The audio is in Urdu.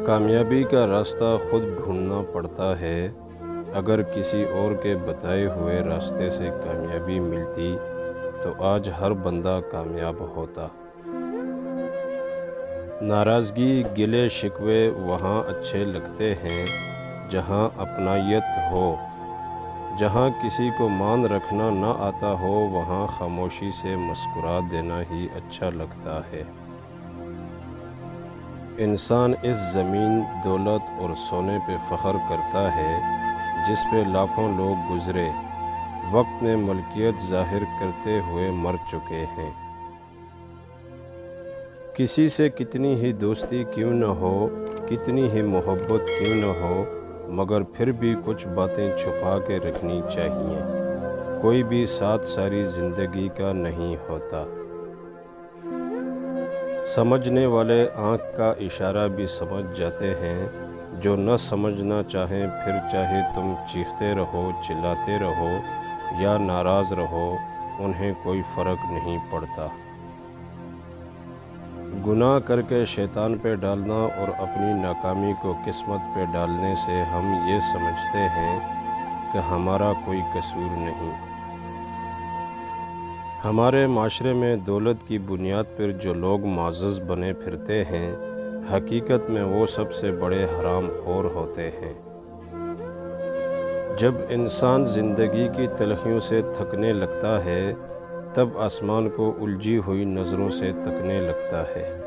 کامیابی کا راستہ خود ڈھونڈنا پڑتا ہے۔ اگر کسی اور کے بتائے ہوئے راستے سے کامیابی ملتی تو آج ہر بندہ کامیاب ہوتا۔ ناراضگی، گلے شکوے وہاں اچھے لگتے ہیں جہاں اپنائیت ہو۔ جہاں کسی کو مان رکھنا نہ آتا ہو وہاں خاموشی سے مسکرا دینا ہی اچھا لگتا ہے۔ انسان اس زمین، دولت اور سونے پہ فخر کرتا ہے جس پہ لاکھوں لوگ گزرے وقت میں ملکیت ظاہر کرتے ہوئے مر چکے ہیں۔ کسی سے کتنی ہی دوستی کیوں نہ ہو، کتنی ہی محبت کیوں نہ ہو، مگر پھر بھی کچھ باتیں چھپا کے رکھنی چاہیے۔ کوئی بھی ساتھ ساری زندگی کا نہیں ہوتا۔ سمجھنے والے آنکھ کا اشارہ بھی سمجھ جاتے ہیں، جو نہ سمجھنا چاہیں پھر چاہے تم چیختے رہو، چلاتے رہو یا ناراض رہو، انہیں کوئی فرق نہیں پڑتا۔ گناہ کر کے شیطان پہ ڈالنا اور اپنی ناکامی کو قسمت پہ ڈالنے سے ہم یہ سمجھتے ہیں کہ ہمارا کوئی قصور نہیں۔ ہمارے معاشرے میں دولت کی بنیاد پر جو لوگ معزز بنے پھرتے ہیں، حقیقت میں وہ سب سے بڑے حرام خور ہوتے ہیں۔ جب انسان زندگی کی تلخیوں سے تھکنے لگتا ہے، تب آسمان کو الجھی ہوئی نظروں سے تکنے لگتا ہے۔